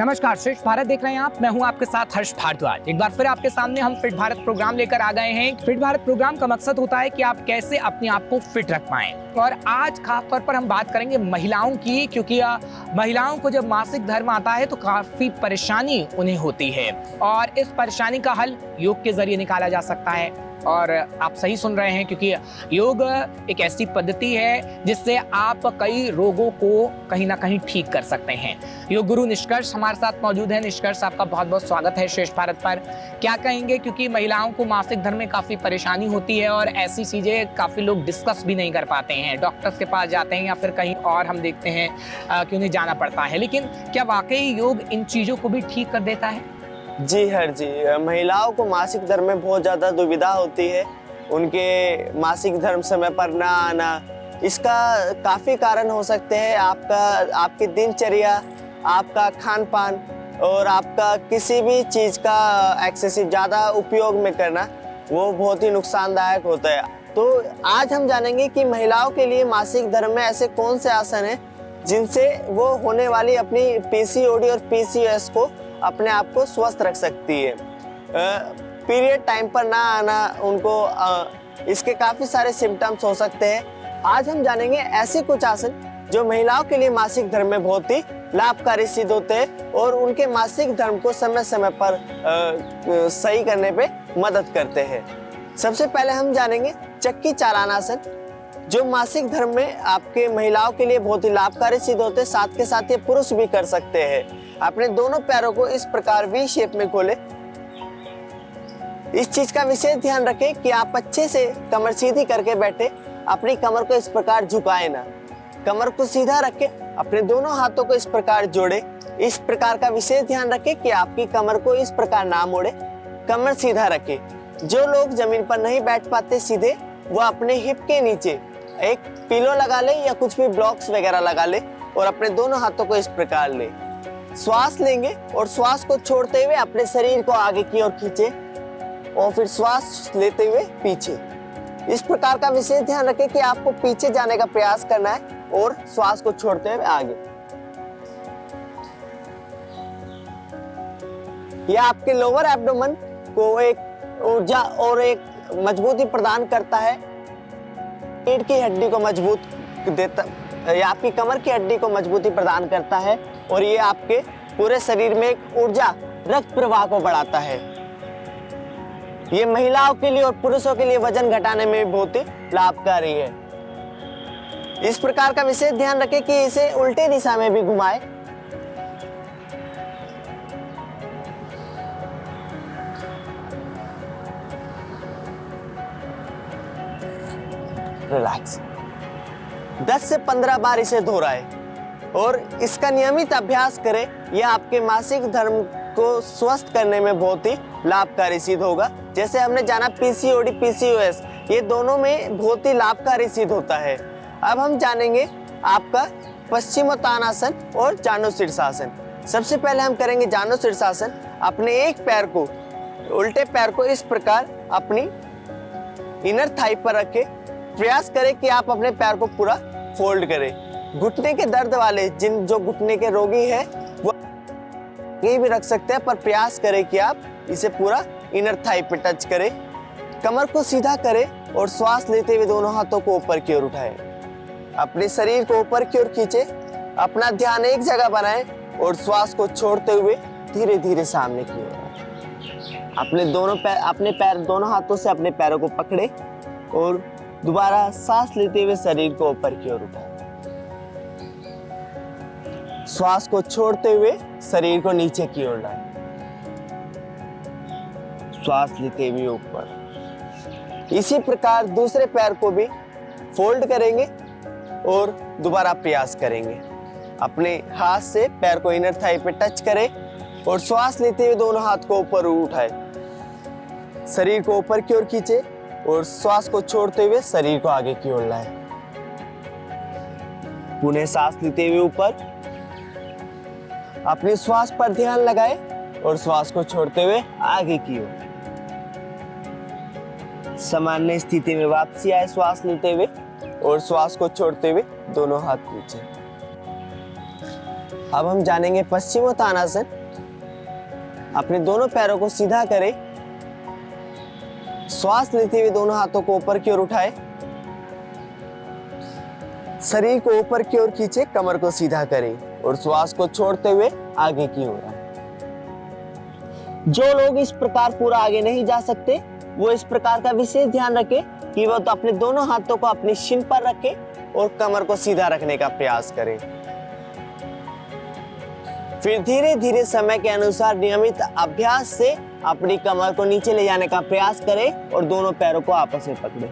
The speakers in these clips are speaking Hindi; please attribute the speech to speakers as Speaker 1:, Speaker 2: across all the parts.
Speaker 1: नमस्कार, श्रेष्ठ भारत देख रहे हैं आप। मैं हूं आपके साथ हर्ष भारद्वाज। एक बार फिर आपके सामने हम फिट भारत प्रोग्राम लेकर आ गए हैं। फिट भारत प्रोग्राम का मकसद होता है कि आप कैसे अपने आप को फिट रख पाएं। और आज खास तौर पर हम बात करेंगे महिलाओं की, क्योंकि महिलाओं को जब मासिक धर्म आता है तो काफी परेशानी उन्हें होती है और इस परेशानी का हल योग के जरिए निकाला जा सकता है। और आप सही सुन रहे हैं, क्योंकि योग एक ऐसी पद्धति है जिससे आप कई रोगों को कहीं ना कहीं ठीक कर सकते हैं। योग गुरु निष्कर्ष हमारे साथ मौजूद है। निष्कर्ष, आपका बहुत बहुत स्वागत है श्रेष्ठ भारत पर। क्या कहेंगे, क्योंकि महिलाओं को मासिक धर्म में काफी परेशानी होती है और ऐसी चीजें काफी लोग डिस्कस भी नहीं कर पाते हैं, डॉक्टर्स के पास जाते हैं या फिर कहीं और हम देखते हैं कि उन्हें जाना पड़ता है। लेकिन क्या वाकई योग इन चीजों को भी ठीक कर देता है?
Speaker 2: जी हर जी, महिलाओं को मासिक धर्म में बहुत ज़्यादा दुविधा होती है। उनके मासिक धर्म समय पर ना आना, इसका काफ़ी कारण हो सकते हैं। आपकी दिनचर्या, आपका खान पान और आपका किसी भी चीज़ का एक्सेसिव ज़्यादा उपयोग में करना, वो बहुत ही नुकसानदायक होता है। तो आज हम जानेंगे कि महिलाओं के लिए मासिक धर्म में ऐसे कौन से आसन हैं जिनसे वो होने वाली अपनी पीसीओडी और पीसीओएस को अपने आप को स्वस्थ रख सकती है। पीरियड टाइम पर ना आना, उनको इसके काफ़ी सारे सिम्टम्स हो सकते हैं। आज हम जानेंगे ऐसे कुछ आसन जो महिलाओं के लिए मासिक धर्म में बहुत ही लाभकारी सिद्ध होते हैं और उनके मासिक धर्म को समय समय पर सही करने पे मदद करते हैं। सबसे पहले हम जानेंगे चक्की चालान आसन, जो मासिक धर्म में आपके महिलाओं के लिए बहुत ही लाभकारी सिद्ध होते हैं। साथ के साथ ये पुरुष भी कर सकते हैं। अपने दोनों पैरों को इस प्रकार वी शेप में खोले। इस चीज का विशेष ध्यान रखें कि आप अच्छे से कमर सीधी करके बैठे। अपनी कमर को इस प्रकार झुकाए ना, कमर को सीधा रखें। अपने दोनों हाथों को इस प्रकार जोड़े। इस प्रकार का विशेष ध्यान रखें कि आपकी कमर को इस प्रकार ना मोड़े, कमर सीधा रखें। जो लोग जमीन पर नहीं बैठ पाते सीधे, वो अपने हिप के नीचे एक पिलो लगा ले या कुछ भी ब्लॉक्स वगैरह लगा ले और अपने दोनों हाथों को इस प्रकार ले। श्वास लेंगे और श्वास को छोड़ते हुए अपने शरीर को आगे की ओर खींचे और फिर श्वास लेते हुए पीछे। इस प्रकार का विशेष ध्यान रखें कि आपको पीछे जाने का प्रयास करना है और श्वास को छोड़ते हुए आगे। यह आपके लोअर एब्डोमेन को एक ऊर्जा और एक मजबूती प्रदान करता है। रीढ़ की हड्डी को मजबूत देता, यह आपकी कमर की हड्डी को मजबूती प्रदान करता है और ये आपके पूरे शरीर में एक ऊर्जा, रक्त प्रवाह को बढ़ाता है। ये महिलाओं के लिए और पुरुषों के लिए वजन घटाने में भी बहुत ही लाभकारी है। इस प्रकार का विशेष ध्यान रखें कि इसे उल्टे दिशा में भी घुमाए। रिलैक्स। 10 से 15 बार इसे दोहराए और इसका नियमित अभ्यास करें। यह आपके मासिक धर्म को स्वस्थ करने में बहुत ही लाभकारी सिद्ध होगा। जैसे हमने जाना पीसीओडी, पीसीओएस, ये दोनों में बहुत ही लाभकारी सिद्ध होता है। अब हम जानेंगे आपका पश्चिमोत्तानासन और जानु शीर्षासन। सबसे पहले हम करेंगे जानु शीर्षासन। अपने एक पैर को, उल्टे पैर को इस प्रकार अपनी इनर थाई पर रखें। प्रयास करें कि आप अपने पैर को पूरा फोल्ड करें। घुटने के दर्द वाले जो घुटने के रोगी हैं वो ये भी रख सकते हैं, पर प्रयास करें कि आप इसे पूरा इनर थाई पे टच करें। कमर को सीधा करें और श्वास लेते हुए दोनों हाथों को ऊपर की ओर उठाएं। अपने शरीर को ऊपर की ओर खींचे। अपना ध्यान एक जगह बनाएं और श्वास को छोड़ते हुए धीरे धीरे सामने की ओर। अपने पैर दोनों हाथों से अपने पैरों को पकड़े और दोबारा सांस लेते हुए शरीर को ऊपर की ओर उठाएं। श्वास को छोड़ते हुए शरीर को नीचे की ओर लाएं। श्वास लेते हुए ऊपर। इसी प्रकार दूसरे पैर को भी फोल्ड करेंगे और दोबारा प्रयास करेंगे। अपने हाथ से पैर को इनर थाई पे टच करें और श्वास लेते हुए दोनों हाथ को ऊपर उठाएं। शरीर को ऊपर की ओर खींचे और श्वास को छोड़ते हुए शरीर को आगे की ओर लाएं। पुनः सांस लेते हुए ऊपर। अपनी श्वास पर ध्यान लगाएं और श्वास को छोड़ते हुए आगे की ओर। सामान्य स्थिति में वापसी आए श्वास लेते हुए और श्वास को छोड़ते हुए दोनों हाथ नीचे। अब हम जानेंगे पश्चिमोत्तानासन। अपने दोनों पैरों को सीधा करें, श्वास लेते हुए दोनों हाथों को ऊपर की ओर उठाए, शरीर को ऊपर की ओर खींचे, कमर को सीधा करें और श्वास को छोड़ते हुए आगे की ओर आए। जो लोग इस प्रकार पूरा आगे नहीं जा सकते वो इस प्रकार का विशेष ध्यान रखें कि वो तो अपने दोनों हाथों को अपनी शिन पर रखें और कमर को सीधा रखने का प्रयास करें। फिर धीरे धीरे समय के अनुसार नियमित अभ्यास से अपनी कमर को नीचे ले जाने का प्रयास करें और दोनों पैरों को आपस में पकड़ें।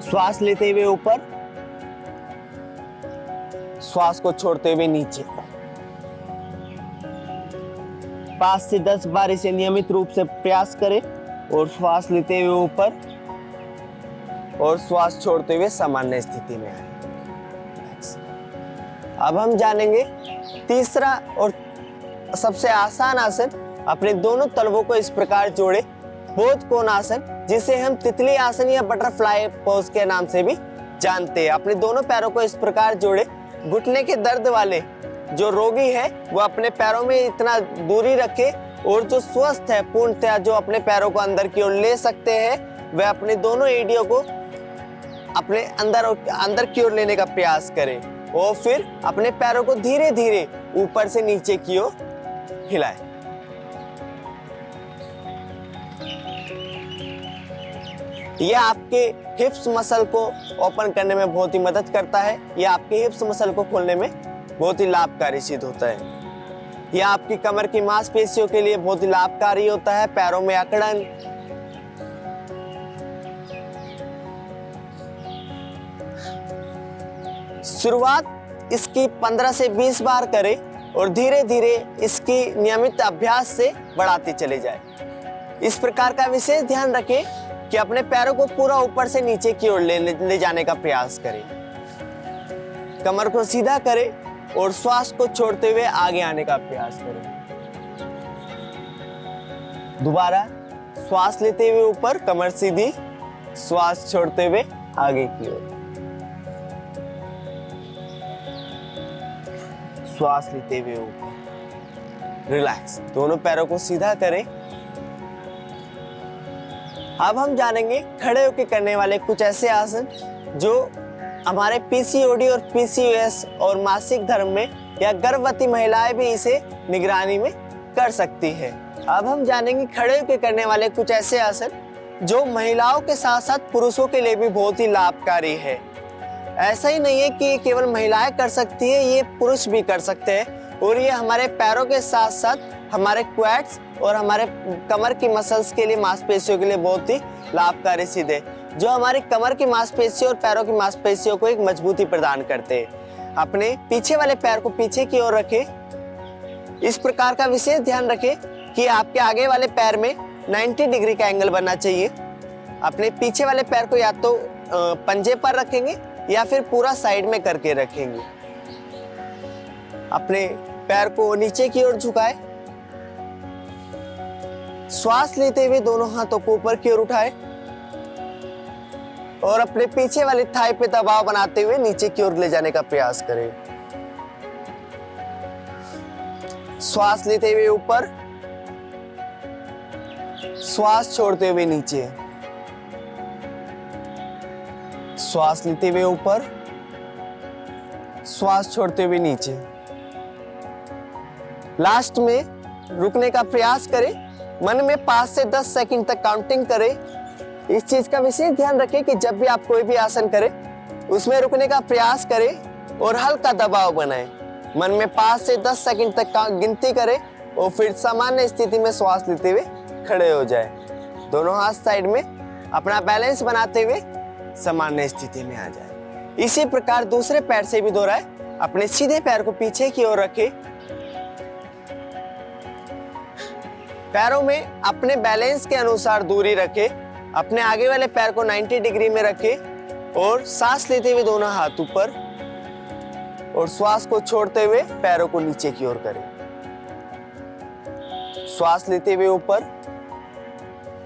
Speaker 2: श्वास लेते हुए ऊपर, श्वास को छोड़ते हुए नीचे। 5 से 10 बार इसे नियमित रूप से प्रयास करें और श्वास लेते हुए ऊपर और श्वास छोड़ते हुए सामान्य स्थिति में आए। अब हम जानेंगे तीसरा और सबसे आसान आसन। अपने दोनों तलवों को इस प्रकार जोड़े, बोध कोणासन, जिसे हम तितली आसन या बटरफ्लाई पोज के नाम से भी जानते हैं। अपने दोनों पैरों को इस प्रकार जोड़े। घुटने के दर्द वाले जो रोगी है वो अपने पैरों में इतना दूरी रखे और जो स्वस्थ है पूर्णतः जो अपने पैरों को अंदर की ओर ले सकते हैं वह अपने दोनों एड़ियों को अपने अंदर की ओर लेने का प्रयास करें और फिर अपने पैरों को धीरे धीरे ऊपर से नीचे की ओर हिलाएं। यह आपके हिप्स मसल को ओपन करने में बहुत ही मदद करता है। यह आपके हिप्स मसल को खोलने में बहुत ही लाभकारी सिद्ध होता है। यह आपकी कमर की मांसपेशियों के लिए बहुत ही लाभकारी होता है। पैरों में अकड़न, शुरुआत इसकी 15 से 20 बार करें और धीरे धीरे इसकी नियमित अभ्यास से बढ़ाते चले जाएं। इस प्रकार का विशेष ध्यान रखें कि अपने पैरों को पूरा ऊपर से नीचे की ओर ले जाने का प्रयास करें। कमर को सीधा करें और श्वास को छोड़ते हुए आगे आने का प्रयास करें। दोबारा श्वास लेते हुए ऊपर, कमर सीधी, श्वास छोड़ते हुए आगे की ओर। श्वास लेते हुए ऊपर, रिलैक्स। दोनों पैरों को सीधा करें। अब हम जानेंगे खड़े होकर करने वाले कुछ ऐसे आसन जो हमारे पीसीओडी और पीसीओएस और मासिक धर्म में या गर्भवती महिलाएं भी इसे निगरानी में कर सकती है। अब हम जानेंगे खड़े होकर करने वाले कुछ ऐसे आसन जो महिलाओं के साथ साथ पुरुषों के लिए भी बहुत ही लाभकारी है। ऐसा ही नहीं है कि ये केवल महिलाएं कर सकती है, ये पुरुष भी कर सकते हैं और ये हमारे पैरों के साथ साथ हमारे क्वाड्स और हमारे कमर की मसल्स के लिए, मांसपेशियों के लिए बहुत ही लाभकारी सिद्ध है, जो हमारी कमर की मांसपेशियों और पैरों की मांसपेशियों को एक मजबूती प्रदान करते हैं। अपने पीछे वाले पैर को पीछे की ओर रखें। इस प्रकार का विशेष ध्यान रखें कि आपके आगे वाले पैर में 90 डिग्री का एंगल बनना चाहिए। अपने पीछे वाले पैर को या तो पंजे पर रखेंगे या फिर पूरा साइड में करके रखेंगे। अपने पैर को नीचे की ओर झुकाएं। श्वास लेते हुए दोनों हाथों को ऊपर की ओर उठाएं और अपने पीछे वाले थाई पे दबाव बनाते हुए नीचे की ओर ले जाने का प्रयास करें। श्वास लेते हुए ऊपर, श्वास छोड़ते हुए नीचे। श्वास लेते हुए ऊपर, श्वास छोड़ते हुए नीचे। लास्ट में रुकने का प्रयास करें। मन में 5 से 10 सेकंड तक काउंटिंग करें। इस चीज का विशेष ध्यान रखें कि जब भी आप कोई भी आसन करें उसमें रुकने का प्रयास करें और हल्का दबाव बनाएं। मन में 5 से 10 सेकंड तक गिनती करें और फिर सामान्य स्थिति में श्वास लेते हुए खड़े हो जाएं। दोनों हाथ साइड में अपना बैलेंस बनाते हुए सामान्य स्थिति में आ जाए। इसी प्रकार दूसरे पैर से भी दोहराएं। अपने सीधे पैर को पीछे की ओर रखें। पैरों में अपने बैलेंस के अनुसार दूरी रखें। अपने आगे वाले पैर को 90 डिग्री में रखें और सांस लेते हुए दोनों हाथ ऊपर और श्वास को छोड़ते हुए पैरों को नीचे की ओर करें। श्वास लेते हुए ऊपर,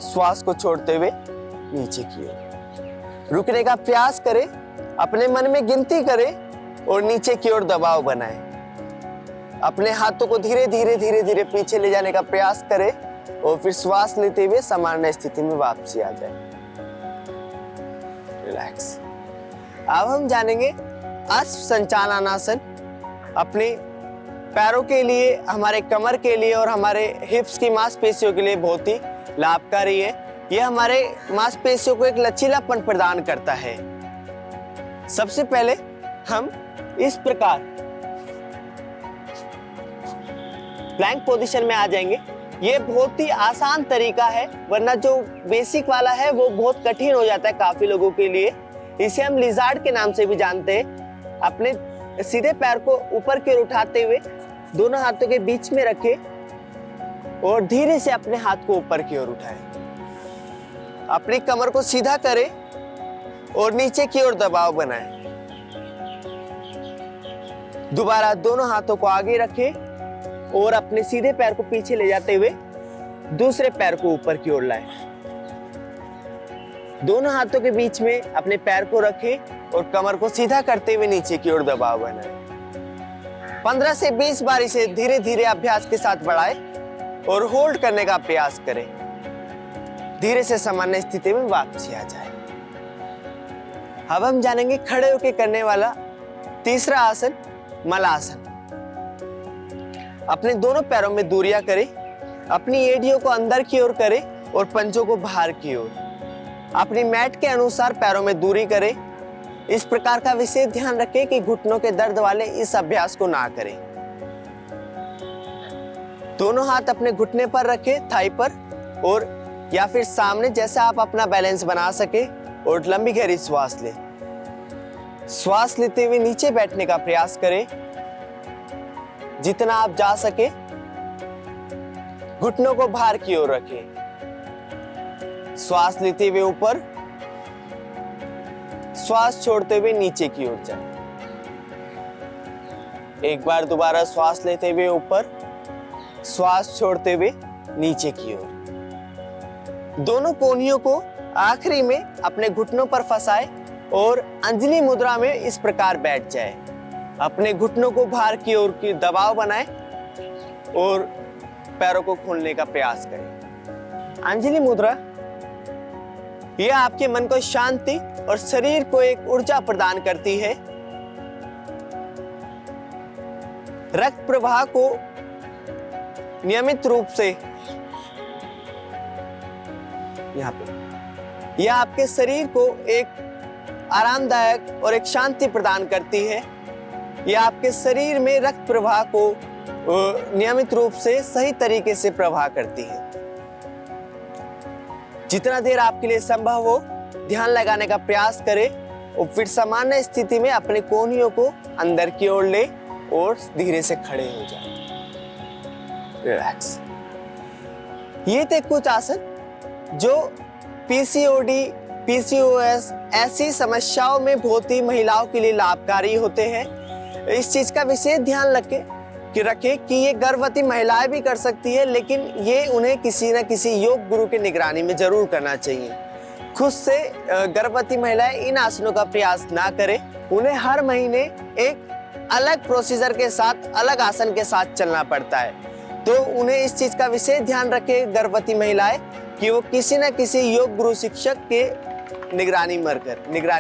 Speaker 2: श्वास को छोड़ते हुए नीचे की ओर। रुकने का प्रयास करें। अपने मन में गिनती करें और नीचे की ओर दबाव बनाएं। अपने हाथों को धीरे धीरे धीरे धीरे पीछे ले जाने का प्रयास करें और फिर श्वास लेते हुए सामान्य स्थिति में वापसी आ जाए। रिलैक्स। अब हम जानेंगे अश्व संचालनासन। अपने पैरों के लिए, हमारे कमर के लिए और हमारे हिप्स की मांसपेशियों के लिए बहुत ही लाभकारी है। यह हमारे मांसपेशियों को एक लचीलापन प्रदान करता है। सबसे पहले हम इस प्रकार प्लैंक पोजीशन में आ जाएंगे। ये बहुत ही आसान तरीका है, वरना जो बेसिक वाला है वो बहुत कठिन हो जाता है काफी लोगों के लिए। इसे हम लिजार्ड के नाम से भी जानते हैं। अपने सीधे पैर को ऊपर की ओर उठाते हुए दोनों हाथों के बीच में रखें और धीरे से अपने हाथ को ऊपर की ओर उठाएं। अपनी कमर को सीधा करें और नीचे की ओर दबाव बनाएं। दोबारा दोनों हाथों को आगे रखें और अपने सीधे पैर को पीछे ले जाते हुए दूसरे पैर को ऊपर की ओर लाएं। दोनों हाथों के बीच में अपने पैर को रखें और कमर को सीधा करते हुए नीचे की ओर दबाव बनाएं। 15 से 20 बार इसे धीरे धीरे अभ्यास के साथ बढ़ाएं और होल्ड करने का प्रयास करें। धीरे से सामान्य स्थिति में वापसी आ जाए। अब हम जानेंगे खड़े होकर करने वाला तीसरा आसन, मलासन। अपने दोनों पैरों में दूरियां करें, अपनी एड़ियों को अंदर की ओर करें और पंजों को बाहर की ओर। अपनी मैट के अनुसार पैरों में दूरी करें। इस प्रकार का विशेष ध्यान रखें कि घुटनों के दर्द वाले इस अभ्यास को ना करें। दोनों हाथ अपने घुटने पर रखें, थाई पर, और या फिर सामने, जैसा आप अपना बैलेंस बना सके, और लंबी गहरी श्वास लें। श्वास लेते हुए नीचे बैठने का प्रयास करें जितना आप जा सके। घुटनों को बाहर की ओर रखें। श्वास लेते हुए ऊपर, श्वास छोड़ते हुए नीचे की ओर जाएं। एक बार दोबारा श्वास लेते हुए ऊपर, श्वास छोड़ते हुए नीचे की ओर। दोनों कोहनियों को आखिरी में अपने घुटनों पर फंसाएं और अंजलि मुद्रा में इस प्रकार बैठ जाए। अपने घुटनों को बाहर की ओर की दबाव बनाएं और पैरों को खोलने का प्रयास करें। अंजलि मुद्रा यह आपके मन को शांति और शरीर को एक ऊर्जा प्रदान करती है। रक्त प्रवाह को नियमित रूप से यहाँ पे यह आपके शरीर को एक आरामदायक और एक शांति प्रदान करती है। यह आपके शरीर में रक्त प्रवाह को नियमित रूप से सही तरीके से प्रवाह करती है। जितना देर आपके लिए संभव हो ध्यान लगाने का प्रयास करें और फिर सामान्य स्थिति में अपने कोहनियों को अंदर की ओर ले और धीरे से खड़े हो जाएं। रिलैक्स। ये थे कुछ आसन जो पीसीओडी, पीसीओएस ऐसी समस्याओं में बहुत ही महिलाओं के लिए लाभकारी होते हैं। इस चीज का विशेष ध्यान रखें कि ये गर्भवती महिलाएं भी कर सकती है, लेकिन ये उन्हें किसी न किसी योग गुरु की निगरानी में जरूर करना चाहिए। खुद से गर्भवती महिलाएं इन आसनों का प्रयास ना करें। उन्हें हर महीने एक अलग प्रोसीजर के साथ, अलग आसन के साथ चलना पड़ता है। तो उन्हें इस चीज का विशेष ध्यान रखें गर्भवती महिलाएं कि वो किसी न किसी योग गुरु शिक्षक के निगरानी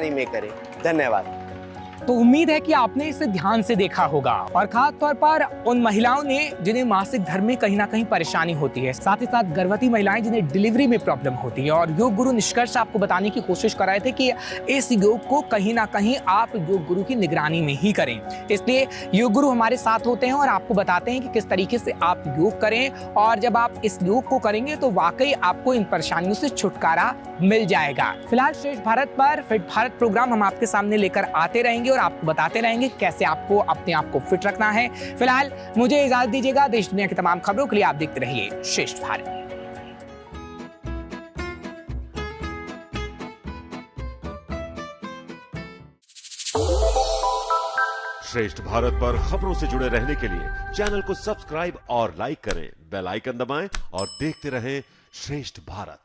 Speaker 2: में करें। धन्यवाद।
Speaker 1: तो उम्मीद है कि आपने इसे ध्यान से देखा होगा और खास तौर पर उन महिलाओं ने जिन्हें मासिक धर्म में कहीं ना कहीं परेशानी होती है, साथ ही साथ गर्भवती महिलाएं जिन्हें डिलीवरी में प्रॉब्लम होती है। और योग गुरु निष्कर्ष आपको बताने की कोशिश कर रहे थे कि इस योग को कहीं ना कहीं आप योग गुरु की निगरानी में ही करें। इसलिए योग गुरु हमारे साथ होते हैं और आपको बताते हैं कि किस तरीके से आप योग करें, और जब आप इस योग को करेंगे तो वाकई आपको इन परेशानियों से छुटकारा मिल जाएगा। फिलहाल श्रेष्ठ भारत पर फिट भारत प्रोग्राम हम आपके सामने लेकर आते रहेंगे और आपको बताते रहेंगे कैसे आपको अपने आप को फिट रखना है। फिलहाल मुझे इजाजत दीजिएगा। देश दुनिया की तमाम खबरों के लिए आप देखते रहिए श्रेष्ठ भारत।
Speaker 3: श्रेष्ठ भारत पर खबरों से जुड़े रहने के लिए चैनल को सब्सक्राइब और लाइक करें, बेल आइकन दबाएं और देखते रहें श्रेष्ठ भारत।